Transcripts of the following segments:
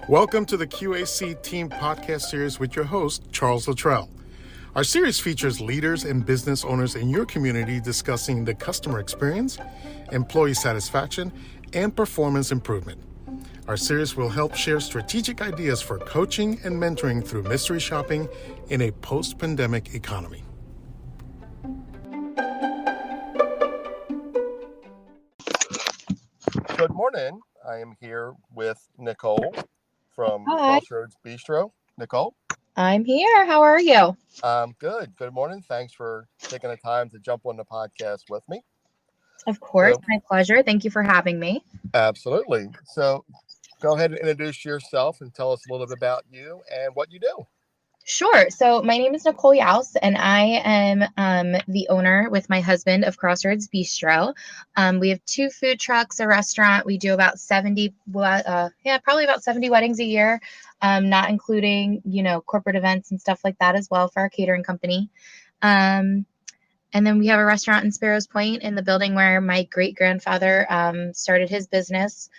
Welcome to the Q.A.C. Team Podcast Series with your host, Charles Luttrell. Our series features leaders and business owners in your community discussing the customer experience, employee satisfaction, and performance improvement. Our series will help share strategic ideas for coaching and mentoring through mystery shopping in a post-pandemic economy. Good morning. I am here with Nicole from Hi. Crossroads Bistro. Nicole? I'm here. How are you? Good. Good morning. Thanks for taking the time to jump on the podcast with me. Of course. So- My pleasure. Thank you for having me. Absolutely. So go ahead and introduce yourself and tell us a little bit about you and what you do. Sure. So my name is Nicole Q.A.C. and I am the owner with my husband of Crossroads Bistro. We have 2 food trucks, a restaurant. We do about 70, probably about 70 weddings a year, not including, corporate events and stuff like that as well for our catering company. And then we have a restaurant in Sparrows Point in the building where my great-grandfather started his business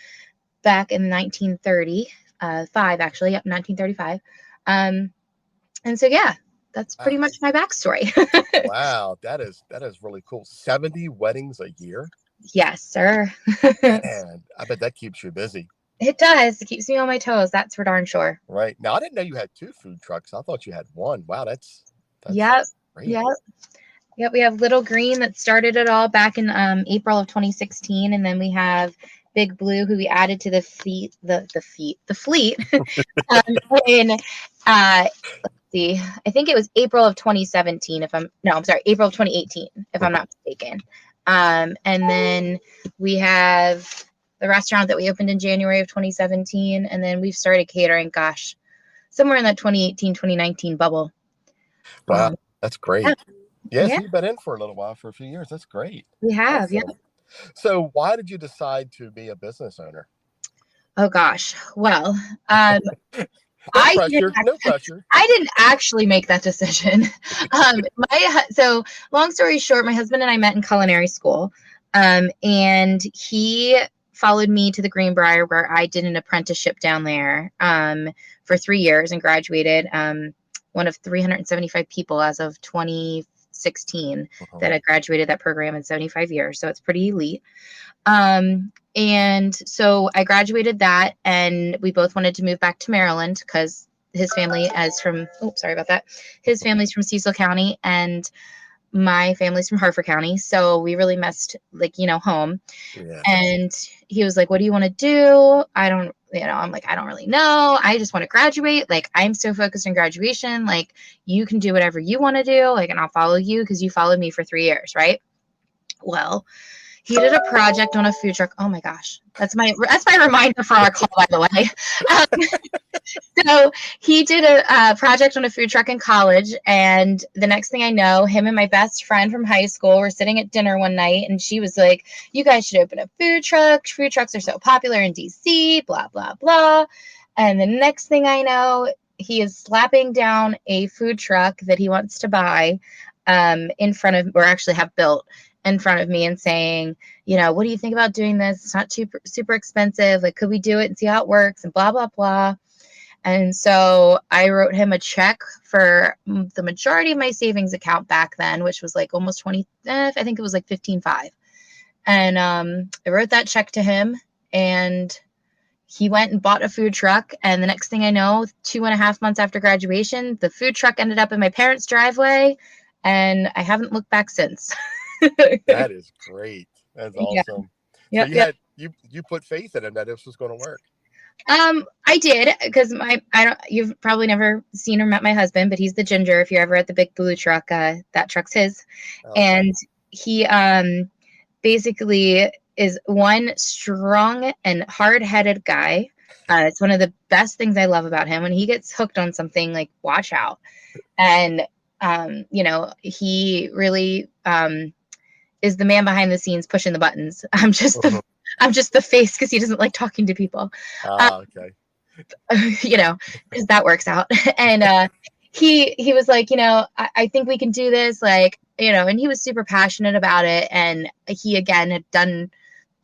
back in 1935, actually. Yep, 1935. And so, yeah, that's pretty much my backstory. Wow, that is really cool. 70 weddings a year? Yes, sir. And I bet that keeps you busy. It does. It keeps me on my toes. That's for darn sure. Right. Now, I didn't know you had 2 food trucks. I thought you had 1. Wow, that's Yep. great. Yep. We have Little Green that started it all back in April of 2016. And then we have Big Blue, who we added to the fleet in I think it was April of 2017 April of 2018 if I'm not mistaken. And then we have the restaurant that we opened in January of 2017, and then we've started catering, somewhere in that 2018, 2019 bubble. Wow, that's great. Yeah. So you've been in for a little while, for a few years. That's great. We have, Awesome. So why did you decide to be a business owner? Oh gosh. Well, No pressure. I didn't actually make that decision. So long story short, my husband and I met in culinary school, and he followed me to the Greenbrier where I did an apprenticeship down there for 3 years and graduated, one of 375 people as of 2016 that had graduated that program in 75 years. So it's pretty elite. And so I graduated that, and we both wanted to move back to Maryland because his family is from, his family's from Cecil County and my family's from Harford County. So we really missed home. Yeah. And he was like, what do you want to do? I'm like, I don't really know. I just want to graduate. Like, I'm so focused on graduation. Like, you can do whatever you want to do. Like, and I'll follow you because you followed me for 3 years. Right. Well, he did a project on a food truck. Oh my gosh. That's my reminder for our call, by the way. So he did a project on a food truck in college. And the next thing I know, him and my best friend from high school were sitting at dinner one night. And she was like, you guys should open a food truck. Food trucks are so popular in DC, blah, blah, blah. And the next thing I know, he is slapping down a food truck that he wants to buy in front of, or actually have built in front of me, and saying, what do you think about doing this? It's not too super expensive. Like, could we do it and see how it works and blah, blah, blah. And so I wrote him a check for the majority of my savings account back then, which was like almost 20, I think it was like 15.5. And I wrote that check to him, and he went and bought a food truck. And the next thing I know, 2.5 months after graduation, the food truck ended up in my parents' driveway, and I haven't looked back since. That is great. That's awesome. Yeah. So you put faith in him that this was going to work. I did, because you've probably never seen or met my husband, but he's the ginger. If you're ever at the big blue truck, that truck's his. Okay. And he basically is one strong and hard-headed guy. It's one of the best things I love about him. When he gets hooked on something, like, watch out. And he really is the man behind the scenes pushing the buttons. I'm just the face because he doesn't like talking to people. Okay. Because that works out. And he was like, I think we can do this. Like, and he was super passionate about it. And he, again, had done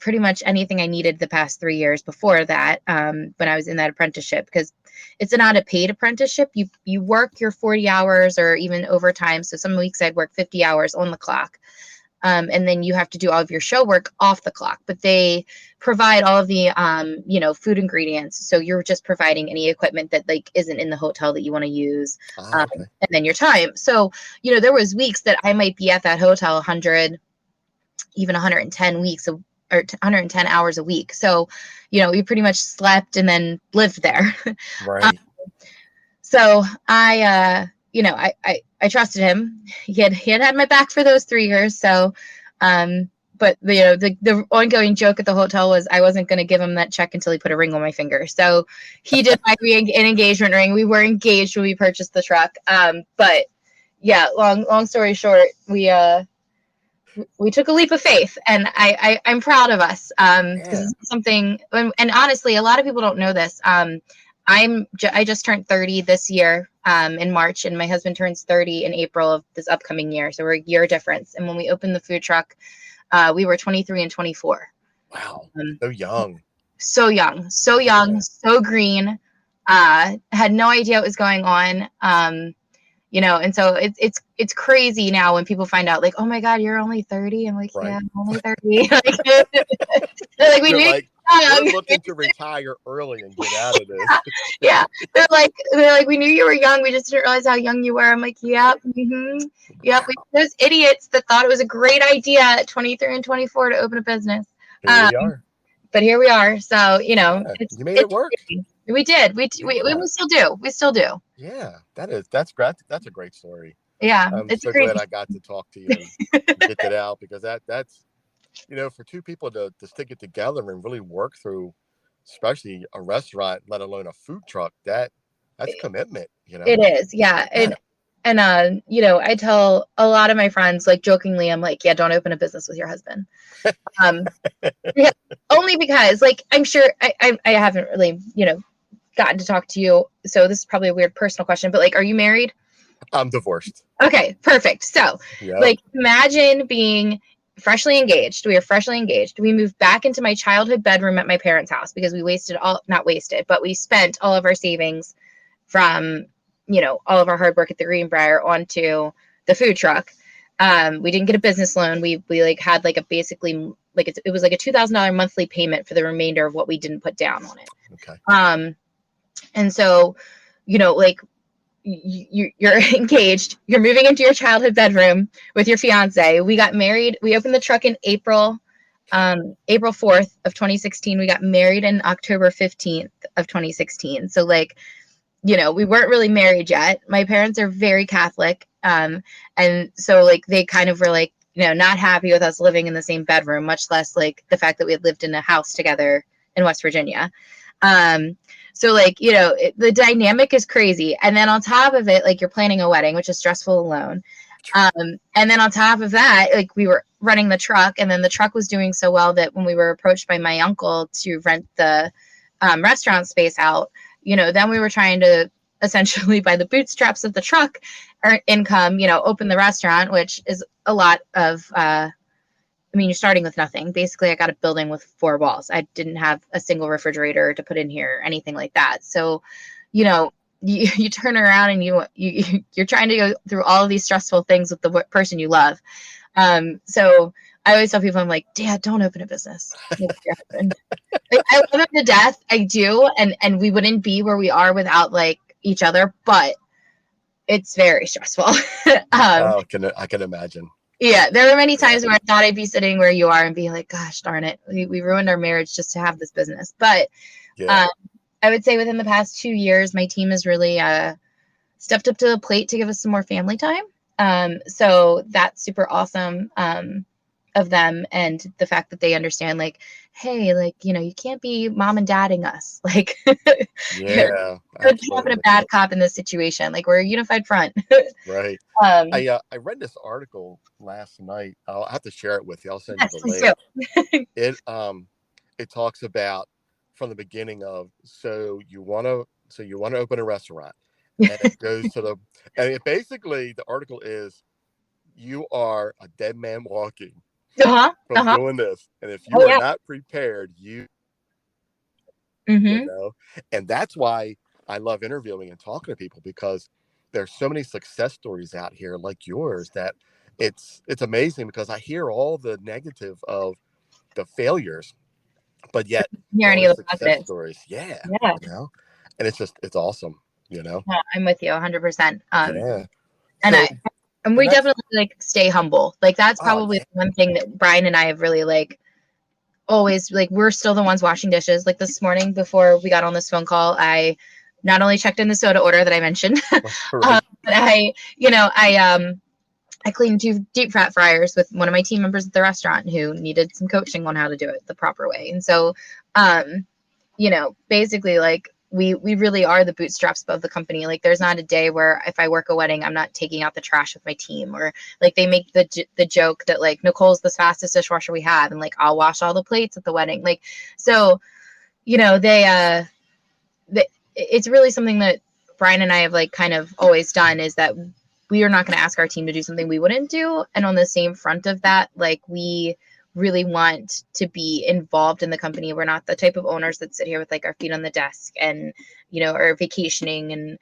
pretty much anything I needed the past 3 years before that, when I was in that apprenticeship, because it's not a paid apprenticeship. You work your 40 hours or even overtime. So some weeks I'd work 50 hours on the clock. And then you have to do all of your show work off the clock, but they provide all of the, food ingredients. So you're just providing any equipment that like isn't in the hotel that you want to use, Okay. and then your time. So, there was weeks that I might be at that hotel 100, even 110 weeks or 110 hours a week. So, we pretty much slept and then lived there. Right. So I trusted him. He had my back for those 3 years. So, but the ongoing joke at the hotel was I wasn't going to give him that check until he put a ring on my finger. So he did my an engagement ring. We were engaged when we purchased the truck. But yeah, long story short, we took a leap of faith, and I'm proud of us. Because it's something, and honestly, a lot of people don't know this. I just turned 30 this year, in March, and my husband turns 30 in April of this upcoming year. So we're a year difference. And when we opened the food truck, we were 23 and 24. Wow. So young. So young, so green. Had no idea what was going on. And so it's crazy now when people find out, like, oh my God, you're only 30. I'm like, Right. yeah, I'm only 30. They're like, we knew we're looking to retire early and get out of this. Yeah. They're like, we knew you were young. We just didn't realize how young you were. I'm like, yep. Mm-hmm. Yep. We were those idiots that thought it was a great idea at 23 and 24 to open a business. Here we are. But here we are. So, you made it work. We did. We still do. We still do. Yeah, that's great. That's a great story. Yeah. I'm it's so crazy. glad I got to talk to you and get that out, because that's, for two people to stick it together and really work through, especially a restaurant, let alone a food truck, that's commitment, It is. Yeah. And I tell a lot of my friends, like, jokingly, I'm like, yeah, don't open a business with your husband. Yeah, only because, like, I'm sure I haven't really, gotten to talk to you. So this is probably a weird personal question, but, like, are you married? I'm divorced. Okay, perfect. So, like, imagine being freshly engaged. We are freshly engaged. We moved back into my childhood bedroom at my parents' house because we but we spent all of our savings from, all of our hard work at the Greenbrier onto the food truck. We didn't get a business loan. We like had like a basically like it was like a $2,000 monthly payment for the remainder of what we didn't put down on it. Okay. And so, like, you're engaged, you're moving into your childhood bedroom with your fiance. We got married. We opened the truck in April 4th of 2016. We got married in October 15th of 2016. So, like, we weren't really married yet. My parents are very Catholic. And so, like, they kind of were like, not happy with us living in the same bedroom, much less like the fact that we had lived in a house together in West Virginia. So, like, the dynamic is crazy. And then on top of it, like, you're planning a wedding, which is stressful alone. And then on top of that, like, we were running the truck, and then the truck was doing so well that when we were approached by my uncle to rent the restaurant space out, then we were trying to essentially, by the bootstraps of the truck, earn income, open the restaurant, which is a lot of, you're starting with nothing. Basically, I got a building with 4 walls. I didn't have a single refrigerator to put in here, or anything like that. So, you turn around and you're trying to go through all of these stressful things with the person you love. So I always tell people, I'm like, Dad, don't open a business. Like, I love him to death. I do. And we wouldn't be where we are without, like, each other, but it's very stressful. I can imagine. Yeah, there were many times where I thought I'd be sitting where you are and be like, gosh, darn it, we ruined our marriage just to have this business. But I would say within the past 2 years, my team has really stepped up to the plate to give us some more family time. So that's super awesome of them, and the fact that they understand, like, hey, like, you can't be mom and dadding us. Like, yeah, good cop and a bad cop in this situation. Like, we're a unified front. Right. I read this article last night. I'll have to share it with you. I'll send you the link. It talks about from the beginning of, so you want to open a restaurant, and it goes to and it basically, the article is, you are a dead man walking from doing this. And if you are not prepared, you know, and that's why I love interviewing and talking to people, because there's so many success stories out here like yours that it's amazing, because I hear all the negative of the failures, but yet all the success stories. Yeah. You know, and it's awesome, you know. Yeah, I'm with you 100%. Yeah. And we definitely like stay humble. Like that's probably one thing that Brian and I have really like always, like, we're still the ones washing dishes. Like this morning before we got on this phone call, I not only checked in the soda order that I mentioned, but I cleaned 2 deep fat fryers with one of my team members at the restaurant who needed some coaching on how to do it the proper way. And so, you know, basically like we really are the bootstraps of the company. Like there's not a day where if I work a wedding, I'm not taking out the trash with my team, or like they make the joke that like Nicole's the fastest dishwasher we have. And like, I'll wash all the plates at the wedding. Like, so, you know, it's really something that Brian and I have like kind of always done, is that we are not going to ask our team to do something we wouldn't do. And on the same front of that, like we really want to be involved in the company. We're not the type of owners that sit here with like our feet on the desk and, you know, are vacationing. And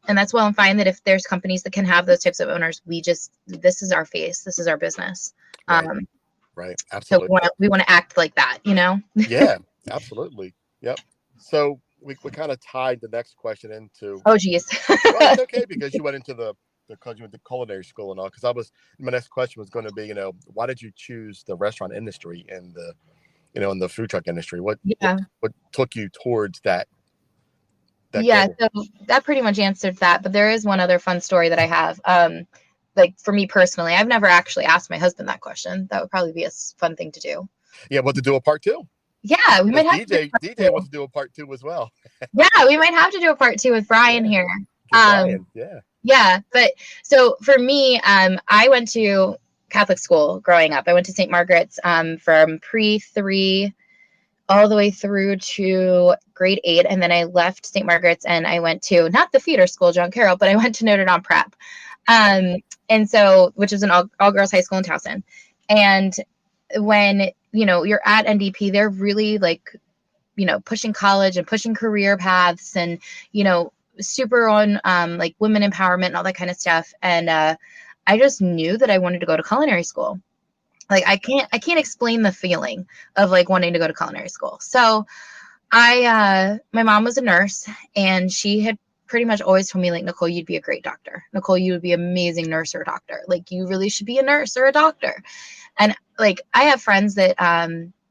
that's well and fine that if there's companies that can have those types of owners, this is our face. This is our business. Right. Absolutely. So we want to act like that, you know? Yeah, absolutely. Yep. So we kind of tied the next question into. Oh, geez. Well, it's okay, because you went into because you went to culinary school and all. Because my next question was going to be, you know, why did you choose the restaurant industry and the, you know, in the food truck industry? What took you towards that goal? So that pretty much answered that. But there is one other fun story that I have. Like for me personally, I've never actually asked my husband that question. That would probably be a fun thing to do. Yeah, what to do a part 2? Yeah, we might have DJ wants to do a part 2 as well. Yeah, we might have to do a part 2 with Brian here. Brian, yeah. But so for me, I went to Catholic school growing up. I went to St. Margaret's from pre-3 all the way through to grade 8, and then I left St. Margaret's and I went to not the feeder school, John Carroll, but I went to Notre Dame Prep, and so, which is an all girls high school in Towson. And when, you know, you're at NDP, they're really like, you know, pushing college and pushing career paths and, you know, super on like women empowerment and all that kind of stuff. And I just knew that I wanted to go to culinary school. Like I can't explain the feeling of like wanting to go to culinary school. So my mom was a nurse, and she had pretty much always told me like, Nicole, you'd be a great doctor. Nicole, you would be an amazing nurse or a doctor. Like you really should be a nurse or a doctor. And like, I have friends that,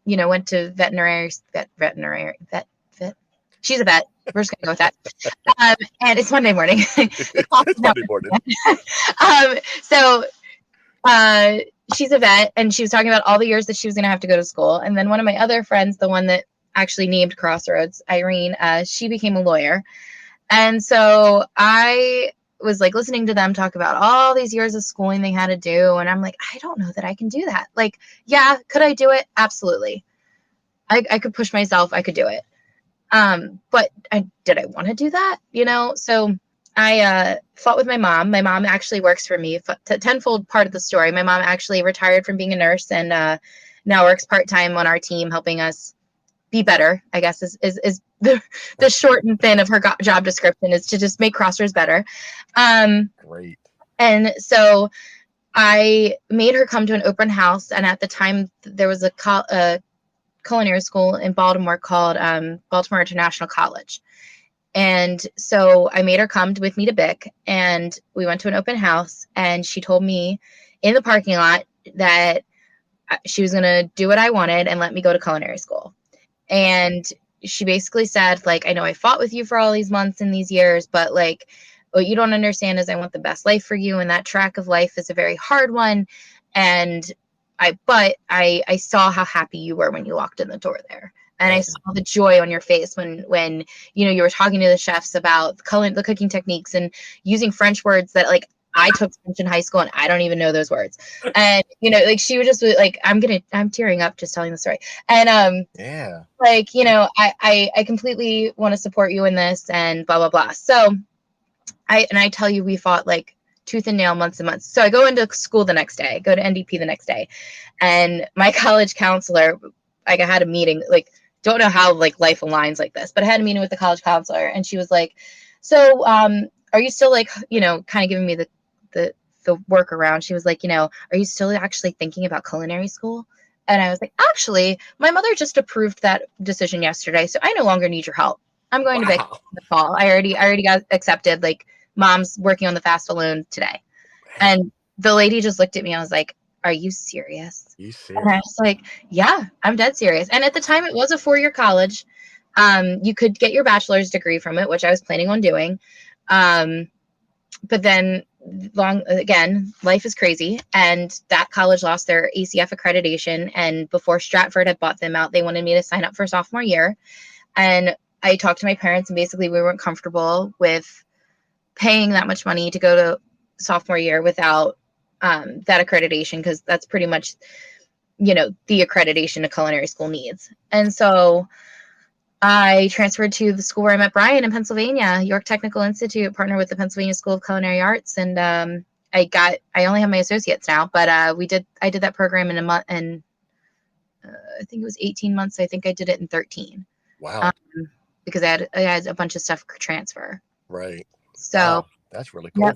you know, went to veterinary. She's a vet. We're just gonna go with that. And it's Monday morning. It's Monday morning. So she's a vet, and she was talking about all the years that she was going to have to go to school. And then one of my other friends, the one that actually named Crossroads, Irene, she became a lawyer. And so I was like listening to them talk about all these years of schooling they had to do. And I'm like, I don't know that I can do that. Like, yeah, could I do it? Absolutely. I could push myself. I could do it. But did I want to do that? You know? So I fought with my mom. My mom actually works for me. Tenfold part of the story. My mom actually retired from being a nurse and now works part-time on our team, helping us be better, I guess is the short and thin of her job description, is to just make Crossroads better. Great. And so I made her come to an open house. And at the time there was a culinary school in Baltimore called Baltimore International College. And so I made her come with me to BIC, and we went to an open house, and she told me in the parking lot that she was going to do what I wanted and let me go to culinary school. And she basically said, like, I know I fought with you for all these months and these years, but like, what you don't understand is I want the best life for you. And that track of life is a very hard one. And I saw how happy you were when you walked in the door there. And I saw the joy on your face when you know, you were talking to the chefs about the cooking techniques and using French words that like I took French in high school and I don't even know those words. And you know, like she would just like, I'm tearing up just telling the story. And like, you know, I completely want to support you in this and blah blah blah. So I tell you, we fought like tooth and nail, months and months. So I go into school the next day, go to NDP the next day. And my college counselor, like I had a meeting, like, don't know how like life aligns like this, but I had a meeting with the college counselor and she was like, so are you still like, kind of giving me the workaround? She was like, are you still actually thinking about culinary school? And I was like, actually, my mother just approved that decision yesterday, so I no longer need your help. I'm going to Vic in the fall. I already got accepted. Like, mom's working on the FAFSA loan today. And the lady just looked at me. I was like, are you serious? You serious? And I was like, yeah, I'm dead serious. And at the time, it was a 4-year college. You could get your bachelor's degree from it, which I was planning on doing. But then life is crazy. And that college lost their ACF accreditation. And before Stratford had bought them out, they wanted me to sign up for sophomore year. And I talked to my parents, and basically we weren't comfortable with paying that much money to go to sophomore year without that accreditation, because that's pretty much, the accreditation a culinary school needs. And so I transferred to the school where I met Brian in Pennsylvania, York Technical Institute, partnered with the Pennsylvania School of Culinary Arts. And I only have my associates now, but I did that program in a month, and I think it was 18 months. I think I did it in 13. Wow. Because I had a bunch of stuff transfer. Right. So wow. That's really cool.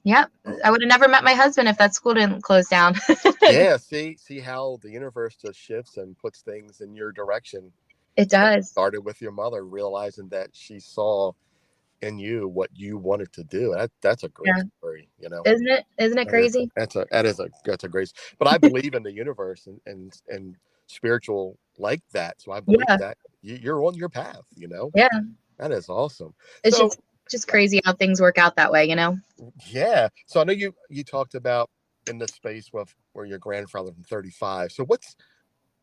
Yep. I would have never met my husband if that school didn't close down. Yeah. See how the universe just shifts and puts things in your direction. It does. Started with your mother, realizing that she saw in you what you wanted to do. That's a great story, Isn't it crazy? That's a great. But I believe in the universe and spiritual like that. So I believe that you're on your path. Yeah. That is awesome. It's just crazy how things work out that way. Yeah. So I know you talked about in the space where your grandfather from 35. So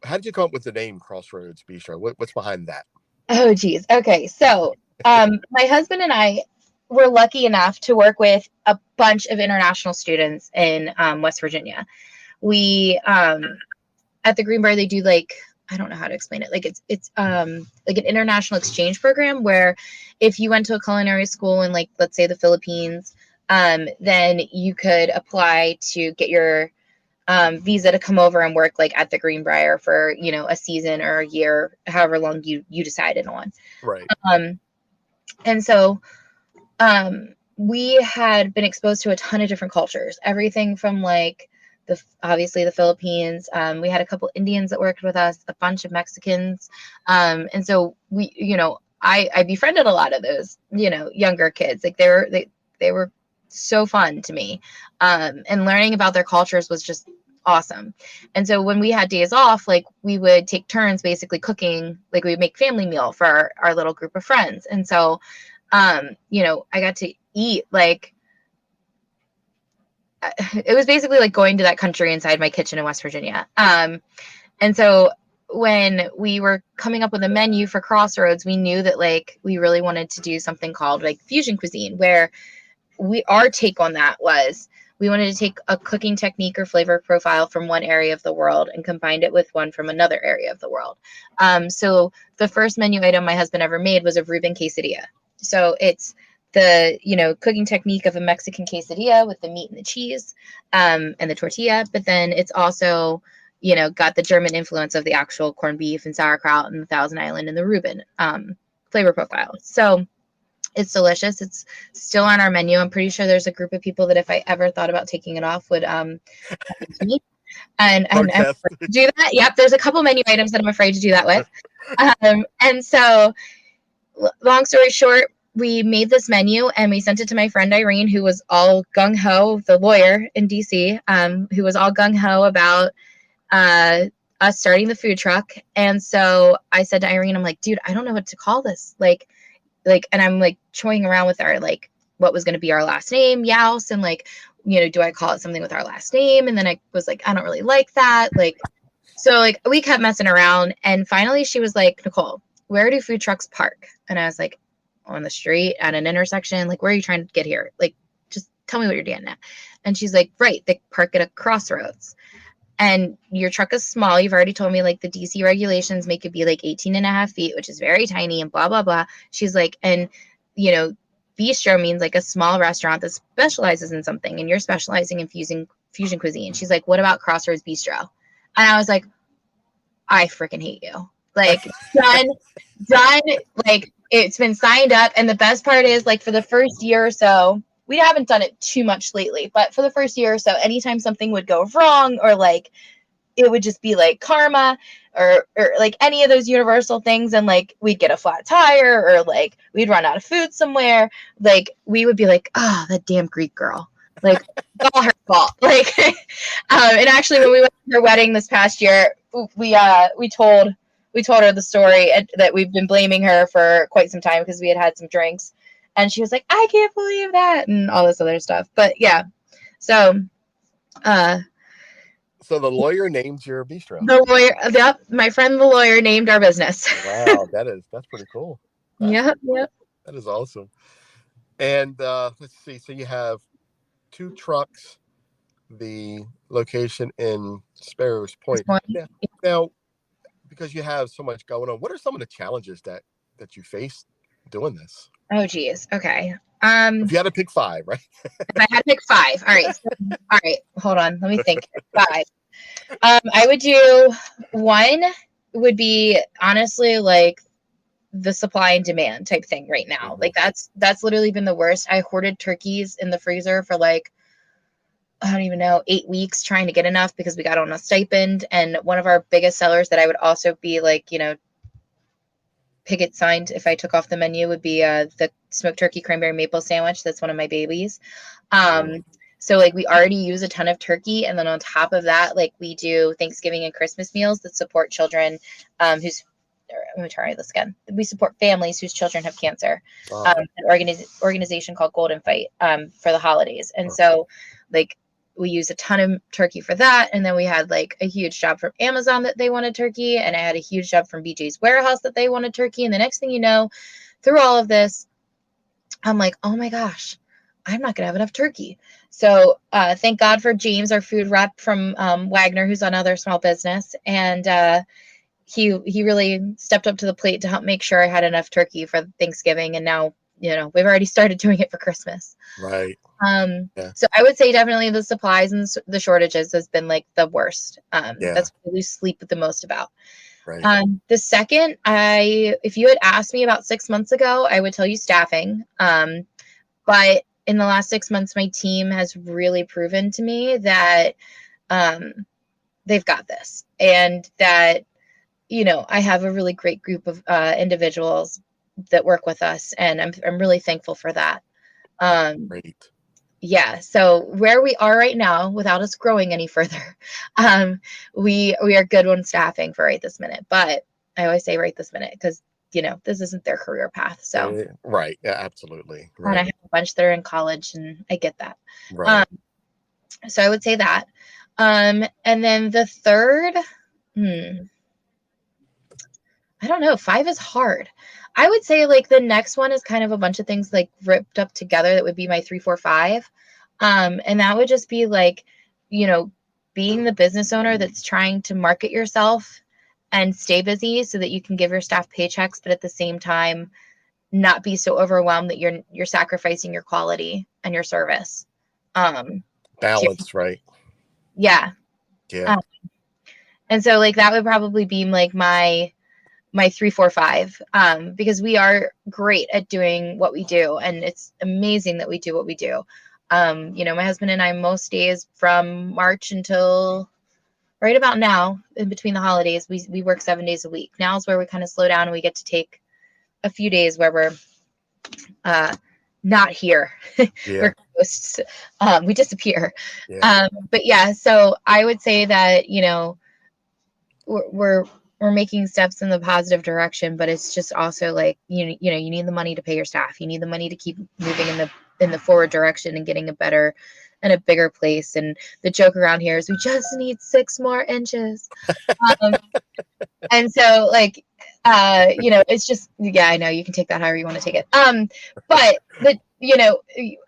how did you come up with the name Crossroads Bistro? What's behind that? Oh, geez. Okay. So my husband and I were lucky enough to work with a bunch of international students in West Virginia. We at the Greenbrier, they do I don't know how to explain it. Like it's like an international exchange program where if you went to a culinary school in let's say the Philippines, then you could apply to get your visa to come over and work at the Greenbrier for, a season or a year, however long you decided on. Right. And so we had been exposed to a ton of different cultures, everything from obviously the Philippines. We had a couple Indians that worked with us, a bunch of Mexicans. And so we, I befriended a lot of those, younger kids. They were so fun to me. And learning about their cultures was just awesome. And so when we had days off, we would take turns basically cooking, we would make family meal for our little group of friends. And so, I got to eat it was basically going to that country inside my kitchen in West Virginia. And so when we were coming up with a menu for Crossroads, we knew that we really wanted to do something called fusion cuisine, where our take on that was we wanted to take a cooking technique or flavor profile from one area of the world and combined it with one from another area of the world. So the first menu item my husband ever made was a Reuben quesadilla. So it's the, cooking technique of a Mexican quesadilla with the meat and the cheese, and the tortilla. But then it's also, got the German influence of the actual corned beef and sauerkraut and the Thousand Island and the Reuben, flavor profile. So it's delicious. It's still on our menu. I'm pretty sure there's a group of people that if I ever thought about taking it off would, me. And I'm afraid to do that. Yep. There's a couple menu items that I'm afraid to do that with. And so long story short, we made this menu and we sent it to my friend Irene, who was all gung-ho, the lawyer in DC, who was all gung-ho about us starting the food truck. And so I said to Irene, I'm like, dude, I don't know what to call this. And I'm toying around with our, what was going to be our last name, Youse. And do I call it something with our last name? And then I was I don't really like that. So we kept messing around. And finally she was like, Nicole, where do food trucks park? And I was like, on the street at an intersection. Where are you trying to get here? Just tell me what you're getting at. And she's like, right, they park at a Crossroads. And your truck is small. You've already told me the DC regulations make it be 18 and a half feet, which is very tiny and blah, blah, blah. She's like, and Bistro means like a small restaurant that specializes in something, and you're specializing in fusion cuisine. She's like, what about Crossroads Bistro? And I was like, I freaking hate you. Like, done. Like, it's been signed up. And the best part is, like, for the first year or so, we haven't done it too much lately, but for the first year or so, anytime something would go wrong, or like it would just be like karma, or like any of those universal things, and like we'd get a flat tire, or like we'd run out of food somewhere, like we would be like, oh, that damn Greek girl, like it's all her fault. Like and actually when we went to her wedding this past year, we told her the story, that we've been blaming her for quite some time because we had some drinks, and she was like, I can't believe that, and all this other stuff. But yeah, so so the lawyer named your bistro. The lawyer, yep, my friend the lawyer named our business. Wow, that's pretty cool. Yep. That is awesome. And let's see, so you have 2 trucks, the location in Sparrows Point. Now, because you have so much going on, what are some of the challenges that you face doing this? Oh geez. Okay. If you had to pick 5, right? If I had to pick 5, all right. All right, hold on, let me think. 5. I would do 1 would be honestly like the supply and demand type thing right now. Mm-hmm. Like that's literally been the worst. I hoarded turkeys in the freezer for like, I don't even know, 8 weeks trying to get enough because we got on a stipend. And one of our biggest sellers that I would also be like, you know, picket signed if I took off the menu would be the smoked turkey cranberry maple sandwich. That's one of my babies. So like we already use a ton of turkey, and then on top of that, like we do Thanksgiving and Christmas meals that support children let me try this again. We support families whose children have cancer. Wow. An organization called Golden Fight for the holidays. And so like we use a ton of turkey for that. And then we had like a huge job from Amazon that they wanted turkey. And I had a huge job from BJ's Warehouse that they wanted turkey. And the next thing you know, through all of this, I'm like, oh my gosh, I'm not going to have enough turkey. So thank God for James, our food rep from Wagner, who's another small business. And he really stepped up to the plate to help make sure I had enough turkey for Thanksgiving. And now, you know, we've already started doing it for Christmas. Right. So I would say definitely the supplies and the shortages has been like the worst. That's what we sleep the most about. Right. The second, if you had asked me about 6 months ago, I would tell you staffing. But in the last 6 months, my team has really proven to me that they've got this, and that, you know, I have a really great group of individuals that work with us, and I'm really thankful for that. Great. Yeah. So where we are right now, without us growing any further, we are good on staffing for right this minute. But I always say right this minute because, you know, this isn't their career path. So right. Yeah, absolutely. Right. And I have a bunch that are in college, and I get that. Right. So I would say that. And then the third, I don't know. 5 is hard. I would say like the next one is kind of a bunch of things like ripped up together. That would be my 3, 4, 5. And that would just be like, you know, being the business owner that's trying to market yourself and stay busy so that you can give your staff paychecks, but at the same time, not be so overwhelmed that you're sacrificing your quality and your service. Balance, right? Yeah. Yeah. And so like that would probably be like my 3, 4, 5, because we are great at doing what we do, and it's amazing that we do what we do. You know, my husband and I, most days from March until right about now, in between the holidays, we work 7 days a week. Now is where we kind of slow down and we get to take a few days where we're not here. Yeah. We're ghosts. We disappear. Yeah. But yeah, so I would say that, you know, we're making steps in the positive direction, but it's just also like, you know, you need the money to pay your staff. You need the money to keep moving in the forward direction and getting a better and a bigger place. And the joke around here is we just need 6 more inches. And so like, you know, it's just, yeah, I know you can take that however you want to take it. But you know,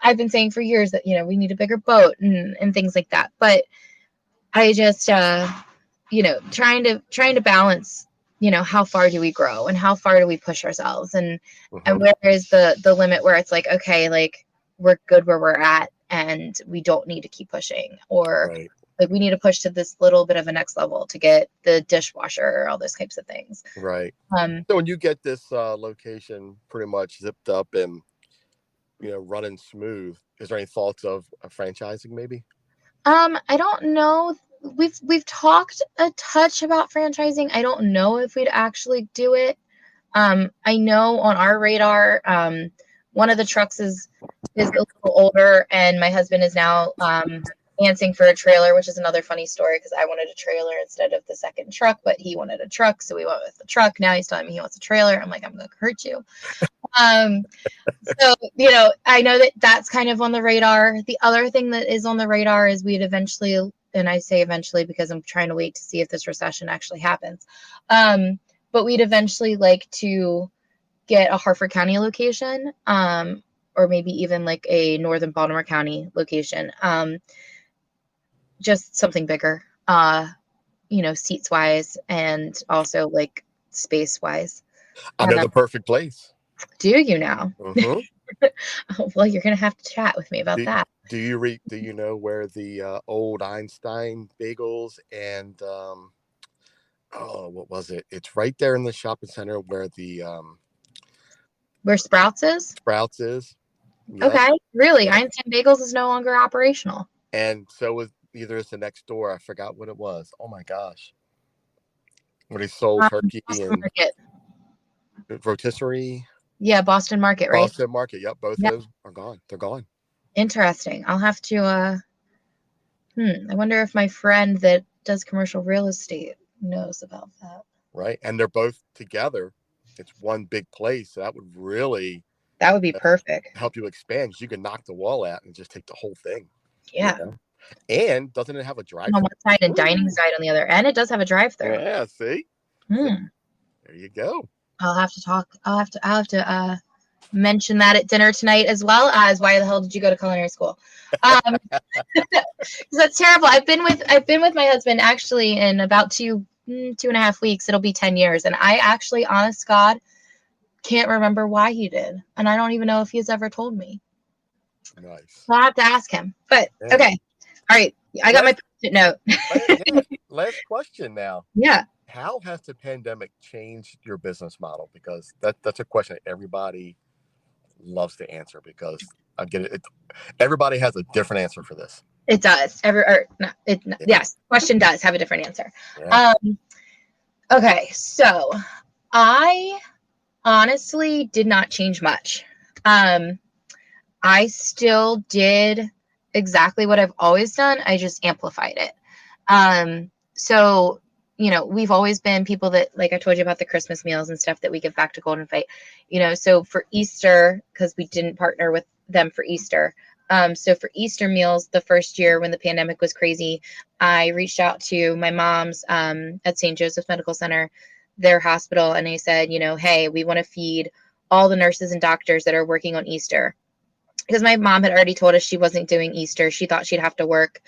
I've been saying for years that, you know, we need a bigger boat and things like that. But I just, you know, trying to balance how far do we grow and how far do we push ourselves, and Mm-hmm. where is the limit where it's like, okay, like we're good where we're at and we don't need to keep pushing, or Right. like we need to push to this little bit of a next level to get the dishwasher or all those types of things. Right. So when you get this location pretty much zipped up and running smooth, is there any thoughts of franchising maybe? I don't know. We've talked a touch about franchising. I don't know if we'd actually do it. I know on our radar, one of the trucks is a little older, and my husband is now answering for a trailer, which is another funny story because I wanted a trailer instead of the second truck, but he wanted a truck, so we went with the truck. Now he's telling me he wants a trailer. I'm like, I'm gonna hurt you. So, I know that that's kind of on the radar. The other thing that is on the radar is we'd eventually, and I say eventually because I'm trying to wait to see if this recession actually happens. But we'd eventually like to get a Harford County location, or maybe even like a Northern Baltimore County location. Just something bigger, seats wise and also like space wise. I know the perfect place. Do you now? Mm-hmm. Oh, well, you're gonna have to chat with me about that. Do you know where the old Einstein bagels and what was it? It's right there in the shopping center where the Where Sprouts is? Sprouts is. Yep. Okay, really? Yep. Einstein Bagels is no longer operational. And so was either is the next door. I forgot what it was. Oh my gosh. Where they sold turkey Boston and Market. rotisserie. Yeah, Boston Market, right? Boston Market. Yep. Both Yep. of those are gone. They're gone. Interesting. I'll have to I wonder if my friend that does commercial real estate knows about that. Right. And they're both together. It's one big place. So that would be perfect. help you expand, because you can knock the wall out and just take the whole thing. Yeah. And doesn't it have a drive-thru on one side and dining side on the other? And it does have a drive-thru. Yeah, see? There you go. I'll have to mention that at dinner tonight, as well as why the hell did you go to culinary school? That's terrible. I've been with my husband actually in about 2.5 weeks. It'll be 10 years. And I actually, honest to God, can't remember why he did. And I don't even know if he's ever told me. Nice. So I'll have to ask him. But okay. All right. I got my post-it note. Last question now. Yeah. How has the pandemic changed your business model? Because that's a question that everybody loves to answer, because I get it. Everybody has a different answer for this. It does. Yes, question does have a different answer. Yeah. Okay, so I honestly did not change much. I still did exactly what I've always done. I just amplified it. So, we've always been people that, like I told you about the Christmas meals and stuff that we give back to Golden Fight, so for Easter, because we didn't partner with them for Easter. So for Easter meals, the first year when the pandemic was crazy, I reached out to my mom's at St. Joseph's Medical Center, their hospital, and I said, hey, we want to feed all the nurses and doctors that are working on Easter. Because my mom had already told us she wasn't doing Easter. She thought she'd have to work.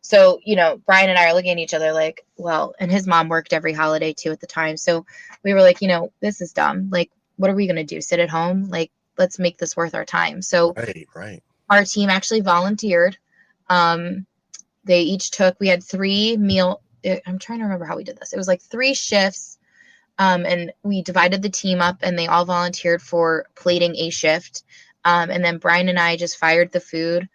So, Brian and I are looking at each other like, well, and his mom worked every holiday too at the time. So we were like, this is dumb. Like, what are we going to do? Sit at home? Like, let's make this worth our time. So right. Our team actually volunteered. They each we had 3 meal. I'm trying to remember how we did this. It was like 3 shifts. And we divided the team up and they all volunteered for plating a shift. And then Brian and I just fired the food.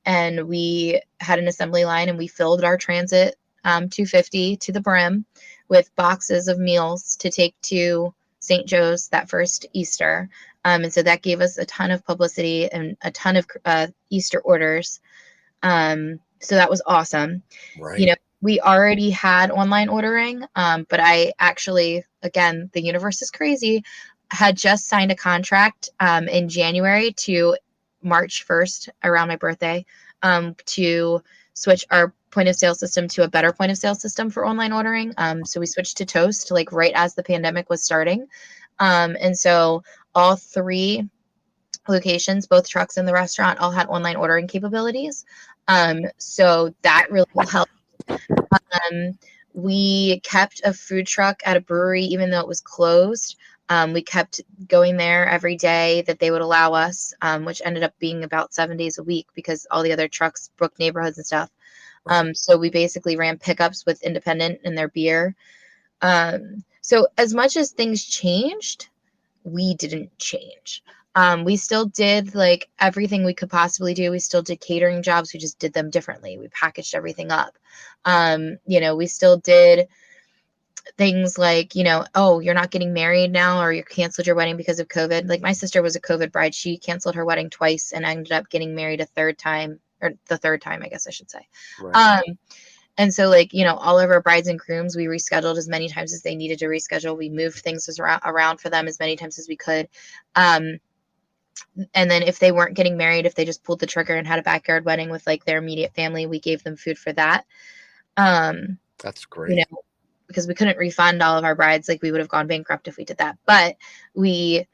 And we had an assembly line and we filled our transit 250 to the brim with boxes of meals to take to St. Joe's that first Easter. And so that gave us a ton of publicity and a ton of Easter orders. So that was awesome. Right. We already had online ordering, but I actually, again, the universe is crazy, had just signed a contract in January to March 1st, around my birthday, to switch our point of sale system to a better point of sale system for online ordering. So we switched to Toast like right as the pandemic was starting. And so all 3 locations, both trucks and the restaurant, all had online ordering capabilities. So that really helped. We kept a food truck at a brewery, even though it was closed. We kept going there every day that they would allow us, which ended up being about 7 days a week because all the other trucks booked neighborhoods and stuff. Right. So we basically ran pickups with Independent and their beer. So as much as things changed, we didn't change. We still did like everything we could possibly do. We still did catering jobs. We just did them differently. We packaged everything up. We still did things like, oh, you're not getting married now, or you canceled your wedding because of COVID. Like my sister was a COVID bride. She canceled her wedding twice and ended up getting married the third time, I guess I should say. Right. And so all of our brides and grooms, we rescheduled as many times as they needed to reschedule. We moved things around for them as many times as we could. And then if they weren't getting married, if they just pulled the trigger and had a backyard wedding with like their immediate family, we gave them food for that. That's great. Because we couldn't refund all of our brides. Like we would have gone bankrupt if we did that. But we,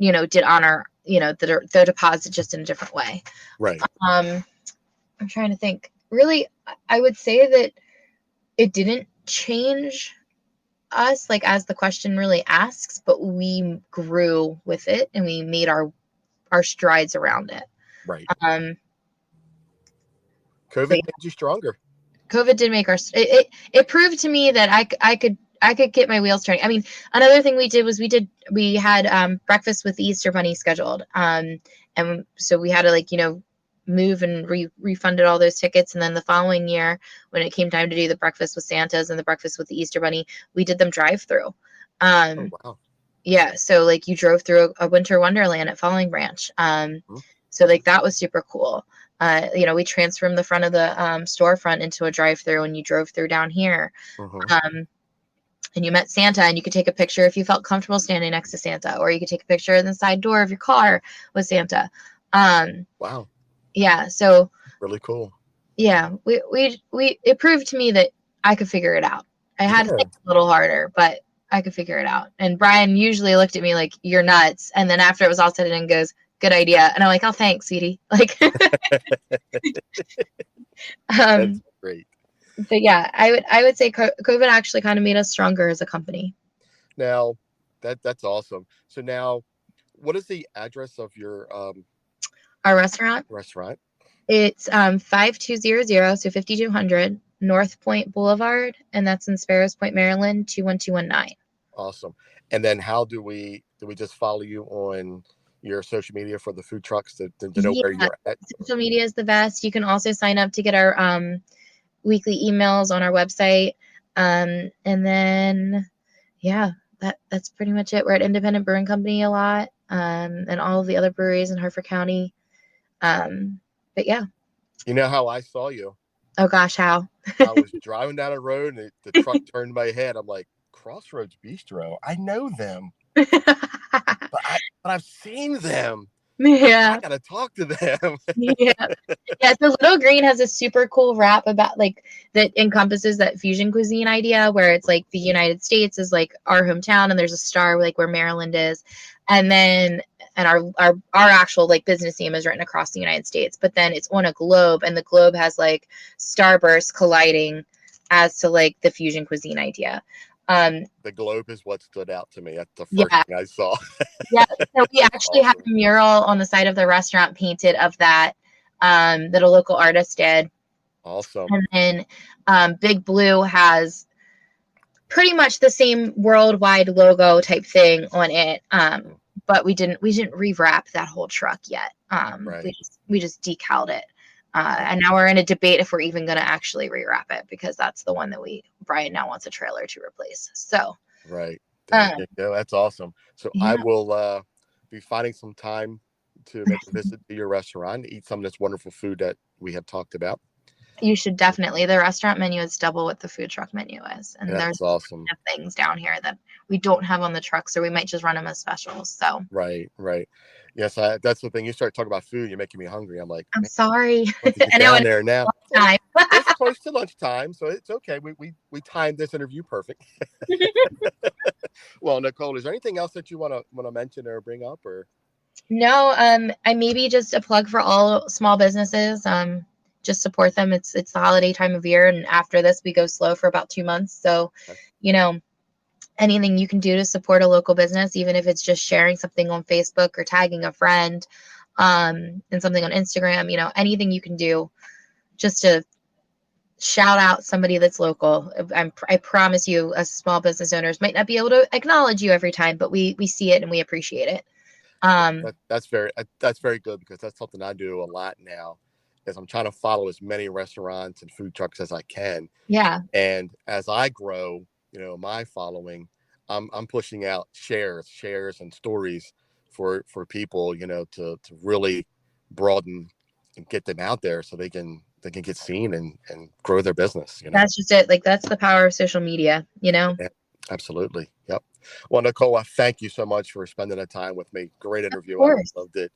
did honor, the deposit just in a different way. Right. I'm trying to think. Really, I would say that it didn't change us, like as the question really asks, but we grew with it and we made our strides around it. Right. COVID So, made you stronger. COVID did make it proved to me that I could get my wheels turning. I mean, another thing we did was we had breakfast with the Easter Bunny scheduled. And so we had to move and refunded all those tickets. And then the following year, when it came time to do the breakfast with Santas and the breakfast with the Easter Bunny, we did them drive-through. Oh, wow. Yeah. So you drove through a winter wonderland at Falling Branch. So that was super cool. We transformed the front of the storefront into a drive-through, and you drove through down here. And you met Santa, and you could take a picture if you felt comfortable standing next to Santa, or you could take a picture in the side door of your car with Santa. Wow. Yeah. So really cool. Yeah. It proved to me that I could figure it out. I had to think a little harder, but I could figure it out. And Brian usually looked at me like, you're nuts. And then after it was all said and done, goes, good idea. And I'm like, oh, thanks, sweetie. That's great. But yeah, I would say COVID actually kind of made us stronger as a company. Now, that's awesome. So now, what is the address of your our restaurant? It's 5200, so 5200 North Point Boulevard, and that's in Sparrows Point, Maryland, 21219. Awesome. And then how do we just follow you on your social media for the food trucks to know where you're at? Social media is the best. You can also sign up to get our weekly emails on our website. And then, yeah, that's pretty much it. We're at Independent Brewing Company a lot, and all of the other breweries in Harford County. But yeah. You know how I saw you? Oh gosh, how? I was driving down a road and the truck turned my head. I'm like, Crossroads Bistro. I know them. but I've seen them. Yeah. I gotta talk to them. Yeah. So Little Green has a super cool rap about that encompasses that fusion cuisine idea where it's like the United States is like our hometown and there's a star where Maryland is. And then our actual business name is written across the United States, but then it's on a globe, and the globe has starbursts colliding as to the fusion cuisine idea. The globe is what stood out to me. That's the first thing I saw. Yeah, so we actually have a mural on the side of the restaurant painted of that that a local artist did. Awesome. And then Big Blue has pretty much the same worldwide logo type thing on it. But we didn't rewrap that whole truck yet. Right. We just decaled it. And now we're in a debate if we're even going to actually rewrap it, because that's the one that Brian now wants a trailer to replace. So right. That's awesome. So yeah. I will be finding some time to make a visit to your restaurant, eat some of this wonderful food that we have talked about. You should definitely. The restaurant menu is double what the food truck menu is. And there's awesome things down here that we don't have on the truck, so we might just run them as specials. So Right. Yes, that's the thing. You start talking about food, you're making me hungry. I'm like, I'm sorry. I know down there now. It's close to lunchtime, so it's okay. We timed this interview perfect. Well, Nicole, is there anything else that you want to mention or bring up, or? No, I maybe just a plug for all small businesses. just support them. It's the holiday time of year, and after this we go slow for about 2 months. So, you know, anything you can do to support a local business, even if it's just sharing something on Facebook or tagging a friend, and something on Instagram, you know, anything you can do just to shout out somebody that's local. I promise you, as small business owners might not be able to acknowledge you every time, but we see it and we appreciate it. That's very good, because that's something I do a lot now, is I'm trying to follow as many restaurants and food trucks as I can. Yeah. And as I grow, you know, my following, I'm pushing out shares and stories for people, you know, to really broaden and get them out there so they can get seen and grow their business, you know. That's just it. Like, that's the power of social media, you know? Yeah, absolutely. Yep. Well, Nicole, thank you so much for spending the time with me. Great interview. I loved it.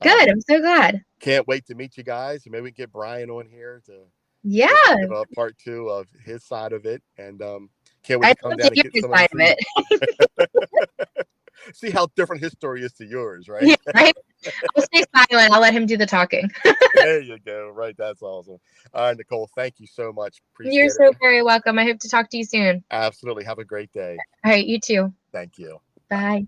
Good. I'm so glad. Can't wait to meet you guys. Maybe we can get Brian on here to give a part 2 of his side of it. And can't wait to come down and get some of the food. See how different his story is to yours, right? Yeah, right. I'll stay silent. I'll let him do the talking. There you go. Right. That's awesome. All right, Nicole, thank you so much. Appreciate You're it. so very welcome. I hope to talk to you soon. Absolutely. Have a great day. All right. You too. Thank you. Bye.